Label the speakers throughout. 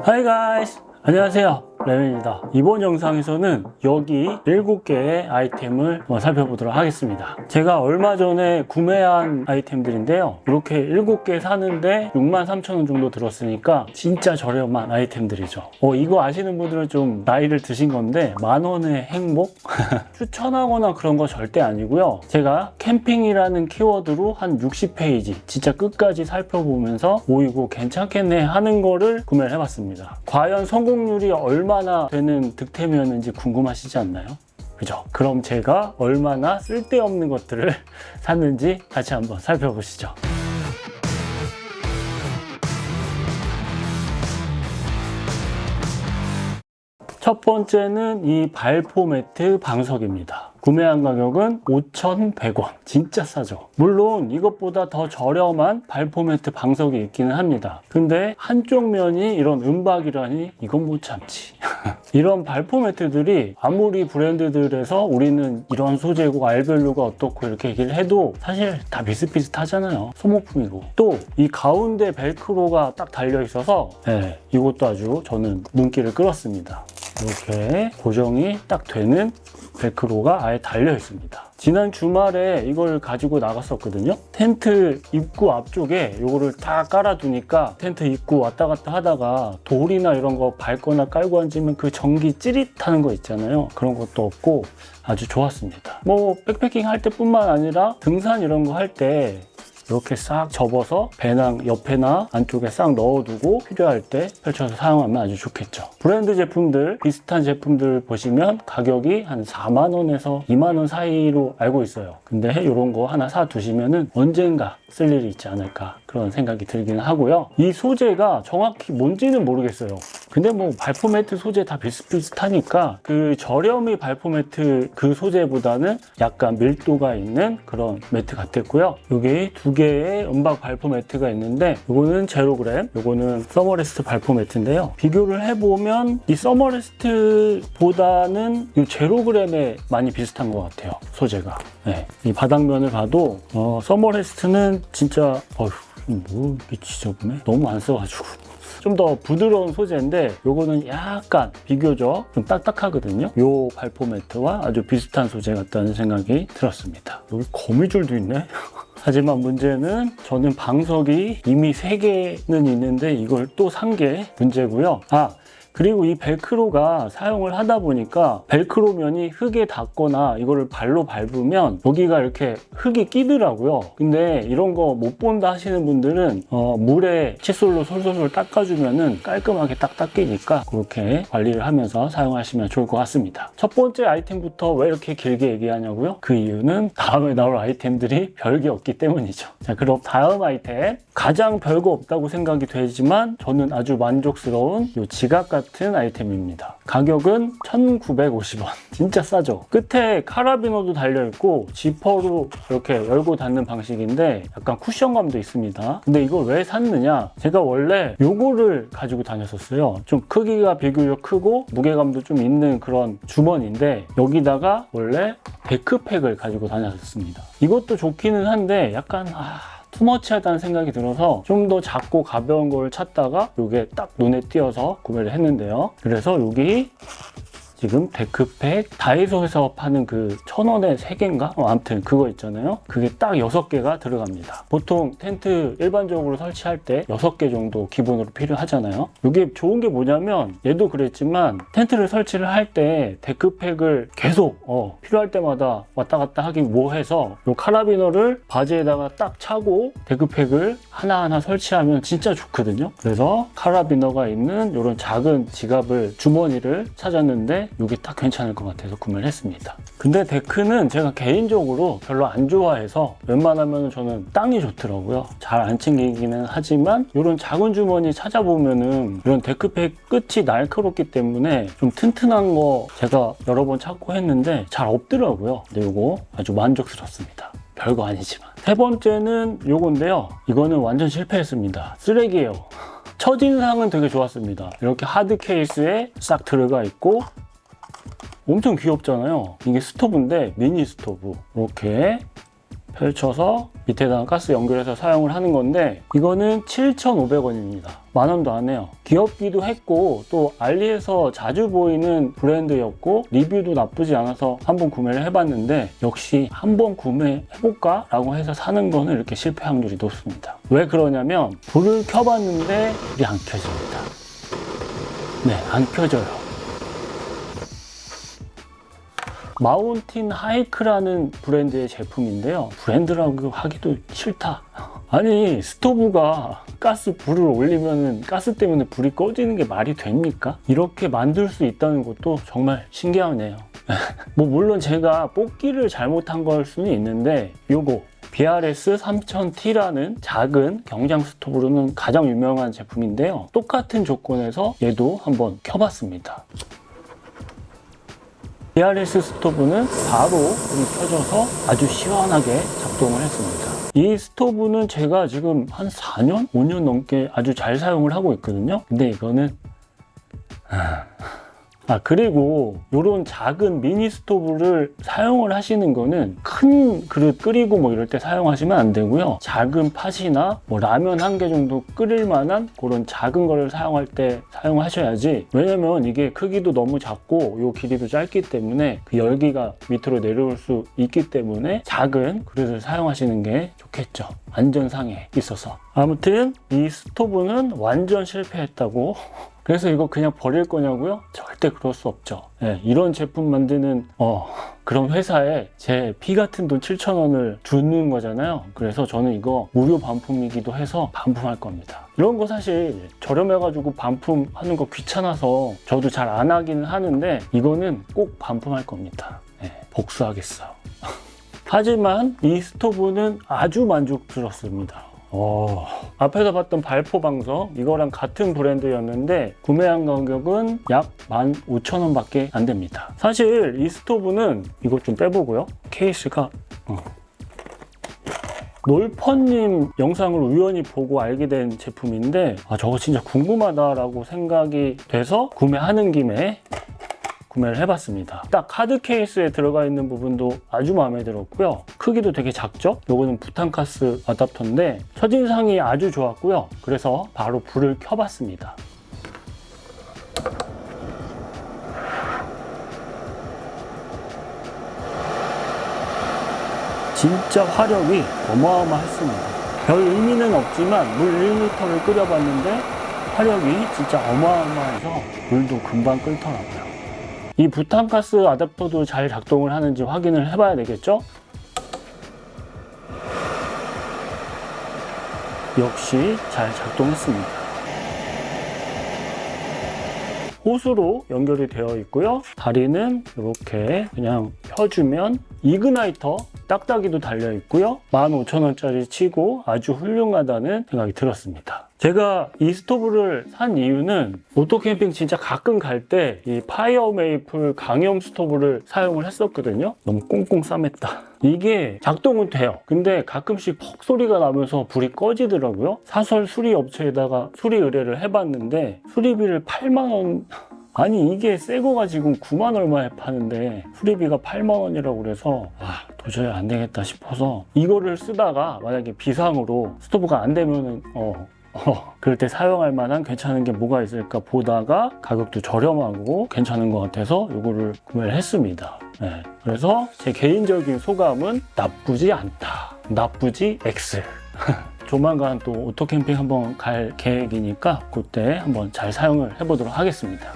Speaker 1: Hi guys! 안녕하세요. 레몬입니다. 이번 영상에서는 여기 7개의 아이템을 살펴보도록 하겠습니다. 제가 얼마 전에 구매한 아이템들인데요. 이렇게 7개 사는데 63,000원 정도 들었으니까 진짜 저렴한 아이템들이죠. 이거 아시는 분들은 좀 나이를 드신 건데 10,000원의 행복? 추천하거나 그런 거 절대 아니고요. 제가 캠핑이라는 키워드로 한 60페이지 진짜 끝까지 살펴보면서 이거 괜찮겠네 하는 거를 구매를 해봤습니다. 과연 성공률이 얼마나 되는 득템이었는지 궁금하시지 않나요? 그죠? 그럼 제가 얼마나 쓸데없는 것들을 샀는지 같이 한번 살펴보시죠. 첫 번째는 이 발포 매트 방석입니다. 구매한 가격은 5,100원. 진짜 싸죠. 물론 이것보다 더 저렴한 발포 매트 방석이 있기는 합니다. 근데 한쪽 면이 이런 은박이라니 이건 못 참지. 이런 발포 매트들이 아무리 브랜드들에서 우리는 이런 소재고 알별로가 어떻고 이렇게 얘기를 해도 사실 다 비슷비슷하잖아요. 소모품이고. 또 이 가운데 벨크로가 딱 달려 있어서 이것도 아주 저는 눈길을 끌었습니다. 이렇게 고정이 딱 되는 벨크로가 아예 달려 있습니다. 지난 주말에 이걸 가지고 나갔었거든요. 텐트 입구 앞쪽에 이거를 딱 깔아두니까 텐트 입구 왔다 갔다 하다가 돌이나 이런 거 밟거나 깔고 앉으면 그 전기 찌릿하는 거 있잖아요. 그런 것도 없고 아주 좋았습니다. 백패킹 할 때뿐만 아니라 등산 이런 거 할 때 이렇게 싹 접어서 배낭 옆에나 안쪽에 싹 넣어두고 필요할 때 펼쳐서 사용하면 아주 좋겠죠. 브랜드 제품들, 비슷한 제품들 보시면 가격이 한 4만원에서 2만원 사이로 알고 있어요. 근데 이런 거 하나 사두시면은 언젠가 쓸 일이 있지 않을까 그런 생각이 들긴 하고요. 이 소재가 정확히 뭔지는 모르겠어요. 근데 발포 매트 소재 다 비슷비슷하니까 그 저렴이 발포 매트 그 소재보다는 약간 밀도가 있는 그런 매트 같았고요. 여기 2개의 은박 발포 매트가 있는데 이거는 제로그램, 이거는 서머레스트 발포 매트인데요. 비교를 해보면 이 서머레스트보다는 이 제로그램에 많이 비슷한 것 같아요. 소재가. 이 바닥면을 봐도 서머레스트는 진짜 이렇게 지저분해? 너무 안 써가지고 좀 더 부드러운 소재인데 요거는 약간 비교적 좀 딱딱하거든요. 요 발포 매트와 아주 비슷한 소재 같다는 생각이 들었습니다. 여기 거미줄도 있네. 하지만 문제는 저는 방석이 이미 3개는 있는데 이걸 또 산 게 문제고요. 그리고 이 벨크로가 사용을 하다 보니까 벨크로 면이 흙에 닿거나 이거를 발로 밟으면 여기가 이렇게 흙이 끼더라고요. 근데 이런 거 못 본다 하시는 분들은 물에 칫솔로 솔솔솔 닦아주면은 깔끔하게 딱 닦이니까 그렇게 관리를 하면서 사용하시면 좋을 것 같습니다. 첫 번째 아이템부터 왜 이렇게 길게 얘기하냐고요? 그 이유는 다음에 나올 아이템들이 별게 없기 때문이죠. 자, 그럼 다음 아이템. 가장 별거 없다고 생각이 되지만 저는 아주 만족스러운 이 지갑 같은 아이템입니다. 가격은 1,950원. 진짜 싸죠? 끝에 카라비너도 달려있고 지퍼로 이렇게 열고 닫는 방식인데 약간 쿠션감도 있습니다. 근데 이걸 왜 샀느냐? 제가 원래 요거를 가지고 다녔었어요. 좀 크기가 비교적 크고 무게감도 좀 있는 그런 주머니인데 여기다가 원래 데크팩을 가지고 다녔었습니다. 이것도 좋기는 한데 약간 투머치하다는 생각이 들어서 좀 더 작고 가벼운 걸 찾다가 이게 딱 눈에 띄어서 구매를 했는데요. 그래서 여기 지금 데크팩 다이소에서 파는 그 1,000원에 3개인가? 아무튼 그거 있잖아요. 그게 딱 6개가 들어갑니다. 보통 텐트 일반적으로 설치할 때 6개 정도 기본으로 필요하잖아요. 이게 좋은 게 뭐냐면 얘도 그랬지만 텐트를 설치를 할 때 데크팩을 계속 필요할 때마다 왔다 갔다 하기 뭐해서 이 카라비너를 바지에다가 딱 차고 데크팩을 하나하나 설치하면 진짜 좋거든요. 그래서 카라비너가 있는 이런 작은 지갑을 주머니를 찾았는데 이게 딱 괜찮을 것 같아서 구매를 했습니다. 근데 데크는 제가 개인적으로 별로 안 좋아해서 웬만하면 저는 땅이 좋더라고요. 잘 안 챙기기는 하지만 이런 작은 주머니 찾아보면은 이런 데크팩 끝이 날카롭기 때문에 좀 튼튼한 거 제가 여러 번 찾고 했는데 잘 없더라고요. 근데 이거 아주 만족스럽습니다. 별거 아니지만. 세 번째는 이건데요. 이거는 완전 실패했습니다. 쓰레기예요. 첫인상은 되게 좋았습니다. 이렇게 하드 케이스에 싹 들어가 있고 엄청 귀엽잖아요. 이게 스토브인데 미니 스토브 이렇게 펼쳐서 밑에다가 가스 연결해서 사용을 하는 건데 이거는 7,500원입니다. 만 원도 안 해요. 귀엽기도 했고 또 알리에서 자주 보이는 브랜드였고 리뷰도 나쁘지 않아서 한번 구매를 해봤는데 역시 한번 구매해볼까? 라고 해서 사는 거는 이렇게 실패 확률이 높습니다. 왜 그러냐면 불을 켜봤는데 불이 안 켜집니다. 네, 안 켜져요. 마운틴 하이크라는 브랜드의 제품인데요. 브랜드라고 하기도 싫다. 아니 스토브가 불을 올리면 가스 때문에 불이 꺼지는 게 말이 됩니까? 이렇게 만들 수 있다는 것도 정말 신기하네요. 뭐 물론 제가 뽑기를 잘못한 걸 수는 있는데 요거 BRS 3000T라는 작은 경장 스토브로는 가장 유명한 제품인데요. 똑같은 조건에서 얘도 한번 켜봤습니다. BRS 스토브는 바로 불이 켜져서 아주 시원하게 작동을 했습니다. 이 스토브는 제가 지금 한 4년? 5년 넘게 아주 잘 사용을 하고 있거든요. 근데 이거는 그리고 이런 작은 미니 스토브를 사용을 하시는 거는 큰 그릇 끓이고 뭐 이럴 때 사용하시면 안 되고요. 작은 팥이나 뭐 라면 한 개 정도 끓일 만한 그런 작은 거를 사용할 때 사용하셔야지. 왜냐면 이게 크기도 너무 작고 요 길이도 짧기 때문에 그 열기가 밑으로 내려올 수 있기 때문에 작은 그릇을 사용하시는 게 좋겠죠. 안전상에 있어서. 아무튼 이 스토브는 완전 실패했다고. 그래서 이거 그냥 버릴 거냐고요? 절대 그럴 수 없죠. 네, 이런 제품 만드는 그런 회사에 제 피 같은 돈 7,000원을 주는 거잖아요. 그래서 저는 이거 무료 반품이기도 해서 반품할 겁니다. 이런 거 사실 저렴해가지고 반품하는 거 귀찮아서 저도 잘 안 하기는 하는데 이거는 꼭 반품할 겁니다. 네, 복수하겠어요. 하지만 이 스토브는 아주 만족스럽습니다. 앞에서 봤던 발포 방석 이거랑 같은 브랜드였는데 구매한 가격은 약 15,000원 밖에 안 됩니다. 사실 이 스토브는 이거 좀 빼보고요. 케이스가 놀퍼님 영상을 우연히 보고 알게 된 제품인데 저거 진짜 궁금하다라고 생각이 돼서 구매하는 김에 구매를 해봤습니다. 딱 카드 케이스에 들어가 있는 부분도 아주 마음에 들었고요. 크기도 되게 작죠? 요거는 부탄가스 어댑터인데 첫인상이 아주 좋았고요. 그래서 바로 불을 켜봤습니다. 진짜 화력이 어마어마했습니다. 별 의미는 없지만 물 1리터를 끓여봤는데 화력이 진짜 어마어마해서 물도 금방 끓더라고요. 이 부탄가스 어댑터도 잘 작동을 하는지 확인을 해봐야 되겠죠? 역시 잘 작동했습니다. 호스로 연결이 되어 있고요. 다리는 이렇게 그냥 펴주면 이그나이터 딱딱이도 달려 있고요. 15,000원짜리 치고 아주 훌륭하다는 생각이 들었습니다. 제가 이 스토브를 산 이유는 오토캠핑 진짜 가끔 갈 때 이 파이어 메이플 강염 스토브를 사용을 했었거든요. 너무 꽁꽁 싸맸다. 이게 작동은 돼요. 근데 가끔씩 퍽 소리가 나면서 불이 꺼지더라고요. 사설 수리 업체에다가 수리 의뢰를 해봤는데 수리비를 8만 원. 아니 이게 새 거가 지금 9만 얼마에 파는데 수리비가 8만 원이라고 그래서 도저히 안 되겠다 싶어서 이거를 쓰다가 만약에 비상으로 스토브가 안 되면은 그럴 때 사용할 만한 괜찮은 게 뭐가 있을까 보다가 가격도 저렴하고 괜찮은 것 같아서 이거를 구매를 했습니다. 네, 그래서 제 개인적인 소감은 나쁘지 않다. 나쁘지 X. 조만간 또 오토캠핑 한번 갈 계획이니까 그때 한번 잘 사용을 해보도록 하겠습니다.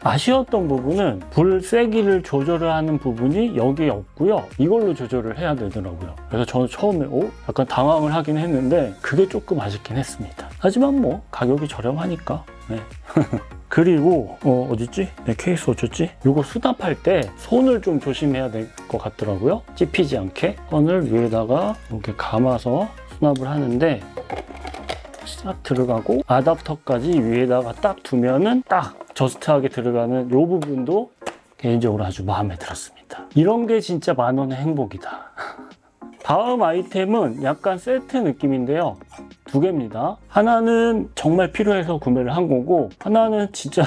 Speaker 1: 아쉬웠던 부분은 불 세기를 조절을 하는 부분이 여기에 없고요. 이걸로 조절을 해야 되더라고요. 그래서 저는 처음에 약간 당황을 하긴 했는데 그게 조금 아쉽긴 했습니다. 하지만 뭐 가격이 저렴하니까. 네. 그리고 어딨지? 내 케이스 어쩌지? 이거 수납할 때 손을 좀 조심해야 될 것 같더라고요. 찝히지 않게 선을 위에다가 이렇게 감아서 수납을 하는데 싹 들어가고 어댑터까지 위에다가 딱 두면은 딱 저스트하게 들어가는 이 부분도 개인적으로 아주 마음에 들었습니다. 이런 게 진짜 만원의 행복이다. 다음 아이템은 약간 세트 느낌인데요. 두 개입니다. 하나는 정말 필요해서 구매를 한 거고, 하나는 진짜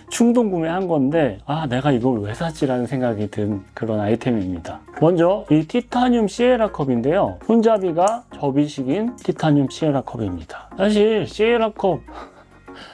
Speaker 1: 충동 구매한 건데, 아, 내가 이걸 왜 샀지라는 생각이 든 그런 아이템입니다. 먼저 이 티타늄 시에라 컵인데요. 손잡이가 접이식인 티타늄 시에라 컵입니다. 사실 시에라 컵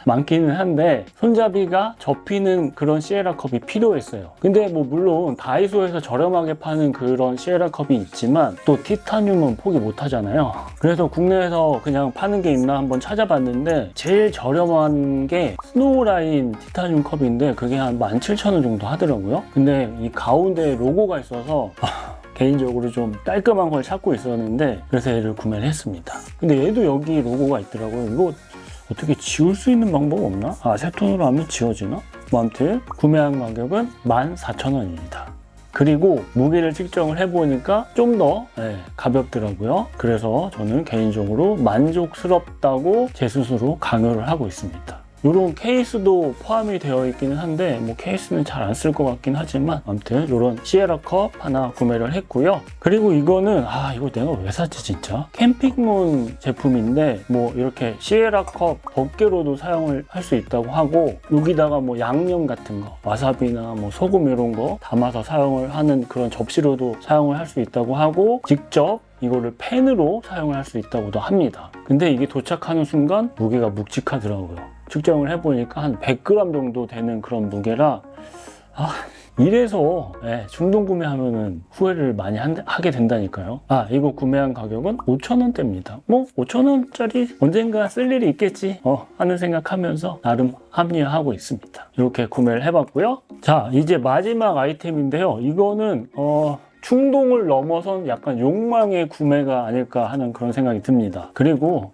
Speaker 1: 많기는 한데 손잡이가 접히는 그런 시에라 컵이 필요했어요. 근데 뭐 물론 다이소에서 저렴하게 파는 그런 시에라 컵이 있지만 또 티타늄은 포기 못 하잖아요. 그래서 국내에서 그냥 파는 게 있나 한번 찾아봤는데 제일 저렴한 게 스노우라인 티타늄 컵인데 그게 한 17,000원 정도 하더라고요. 근데 이 가운데 로고가 있어서 개인적으로 좀 깔끔한 걸 찾고 있었는데 그래서 얘를 구매를 했습니다. 근데 얘도 여기 로고가 있더라고요. 이거 어떻게 지울 수 있는 방법 없나? 아, 새 톤으로 하면 지워지나? 뭐 아무튼 구매한 가격은 14,000원입니다. 그리고 무게를 측정을 해보니까 좀 더 가볍더라고요. 그래서 저는 개인적으로 만족스럽다고 제 스스로 강요를 하고 있습니다. 이런 케이스도 포함이 되어 있기는 한데 뭐 케이스는 잘 안 쓸 것 같긴 하지만 아무튼 이런 시에라 컵 하나 구매를 했고요. 그리고 이거는 이거 내가 왜 샀지 진짜? 캠핑몬 제품인데 뭐 이렇게 시에라 컵 덮개로도 사용을 할 수 있다고 하고 여기다가 뭐 양념 같은 거 와사비나 뭐 소금 이런 거 담아서 사용을 하는 그런 접시로도 사용을 할 수 있다고 하고 직접 이거를 펜으로 사용을 할 수 있다고도 합니다. 근데 이게 도착하는 순간 무게가 묵직하더라고요. 측정을 해보니까 한 100g 정도 되는 그런 무게라 이래서 충동 구매하면은 후회를 많이 하게 된다니까요. 이거 구매한 가격은 5,000원대입니다. 뭐 5,000원짜리 언젠가 쓸 일이 있겠지 하는 생각하면서 나름 합리화하고 있습니다. 이렇게 구매를 해봤고요. 자, 이제 마지막 아이템인데요. 이거는 충동을 넘어선 약간 욕망의 구매가 아닐까 하는 그런 생각이 듭니다. 그리고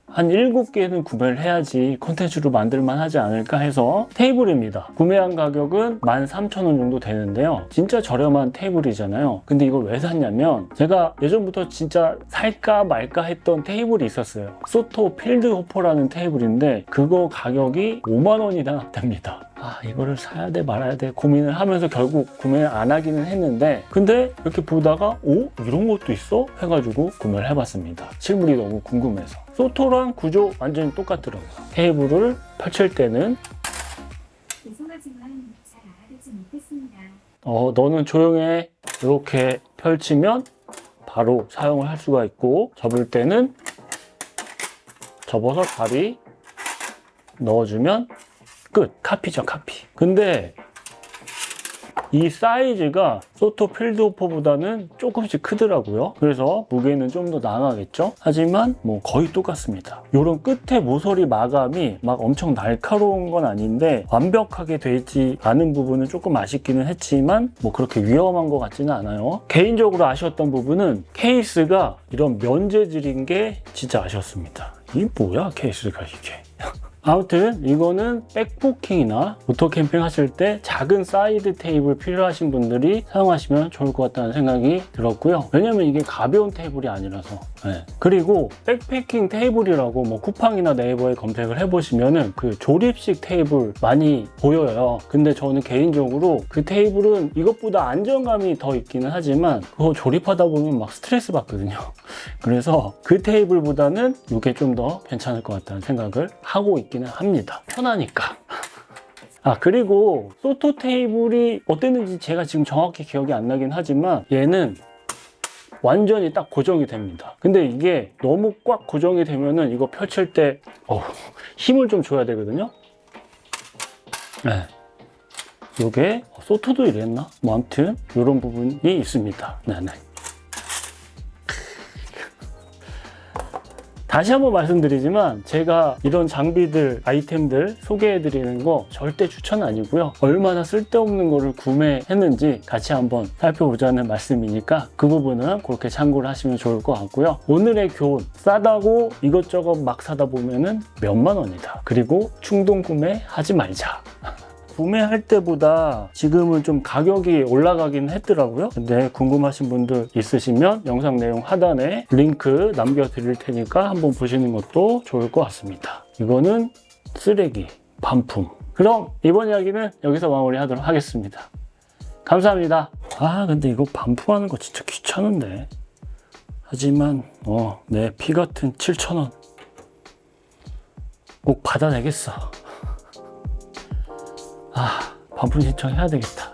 Speaker 1: 한 7개는 구매를 해야지 콘텐츠로 만들만 하지 않을까 해서 테이블입니다. 구매한 가격은 13,000원 정도 되는데요. 진짜 저렴한 테이블이잖아요. 근데 이걸 왜 샀냐면 제가 예전부터 진짜 살까 말까 했던 테이블이 있었어요. 소토 필드 호퍼라는 테이블인데 그거 가격이 5만 원이나 됩니다. 이거를 사야 돼 말아야 돼 고민을 하면서 결국 구매를 안 하기는 했는데 근데 이렇게 보다가 이런 것도 있어? 해가지고 구매를 해봤습니다. 실물이 너무 궁금해서. 소토랑 구조 완전히 똑같더라고요. 테이블을 펼칠 때는
Speaker 2: 죄송하지만 잘 알아듣지 못했습니다.
Speaker 1: 너는 조용해. 이렇게 펼치면 바로 사용을 할 수가 있고 접을 때는 접어서 다리 넣어주면 끝. 카피죠, 카피. 근데 이 사이즈가 소토 필드 호퍼보다는 조금씩 크더라고요. 그래서 무게는 좀 더 나가겠죠. 하지만 뭐 거의 똑같습니다. 이런 끝에 모서리 마감이 막 엄청 날카로운 건 아닌데 완벽하게 되지 않은 부분은 조금 아쉽기는 했지만 뭐 그렇게 위험한 것 같지는 않아요. 개인적으로 아쉬웠던 부분은 케이스가 이런 면재질인 게 진짜 아쉬웠습니다. 이게 뭐야 케이스가 이게. 아무튼 이거는 백포킹이나 오토 캠핑 하실 때 작은 사이드 테이블 필요하신 분들이 사용하시면 좋을 것 같다는 생각이 들었고요. 왜냐면 이게 가벼운 테이블이 아니라서. 그리고 백패킹 테이블이라고 뭐 쿠팡이나 네이버에 검색을 해보시면은 그 조립식 테이블 많이 보여요. 근데 저는 개인적으로 그 테이블은 이것보다 안정감이 더 있기는 하지만 그거 조립하다 보면 막 스트레스 받거든요. 그래서 그 테이블보다는 이게 좀 더 괜찮을 것 같다는 생각을 하고 있기는 합니다. 편하니까. 그리고 소토 테이블이 어땠는지 제가 지금 정확히 기억이 안 나긴 하지만 얘는 완전히 딱 고정이 됩니다. 근데 이게 너무 꽉 고정이 되면은 이거 펼칠 때 힘을 좀 줘야 되거든요. 요게 소토도 이랬나? 뭐 아무튼 이런 부분이 있습니다. 네네. 다시 한번 말씀드리지만 제가 이런 장비들, 아이템들 소개해드리는 거 절대 추천 아니고요. 얼마나 쓸데없는 거를 구매했는지 같이 한번 살펴보자는 말씀이니까 그 부분은 그렇게 참고를 하시면 좋을 것 같고요. 오늘의 교훈, 싸다고 이것저것 막 사다 보면은 몇만 원이다. 그리고 충동 구매하지 말자. 구매할 때보다 지금은 좀 가격이 올라가긴 했더라고요. 근데 궁금하신 분들 있으시면 영상 내용 하단에 링크 남겨드릴 테니까 한번 보시는 것도 좋을 것 같습니다. 이거는 쓰레기, 반품. 그럼 이번 이야기는 여기서 마무리하도록 하겠습니다. 감사합니다. 근데 이거 반품하는 거 진짜 귀찮은데. 하지만 내 피 같은 7,000원 꼭 받아내겠어. 아, 반품 신청해야 되겠다.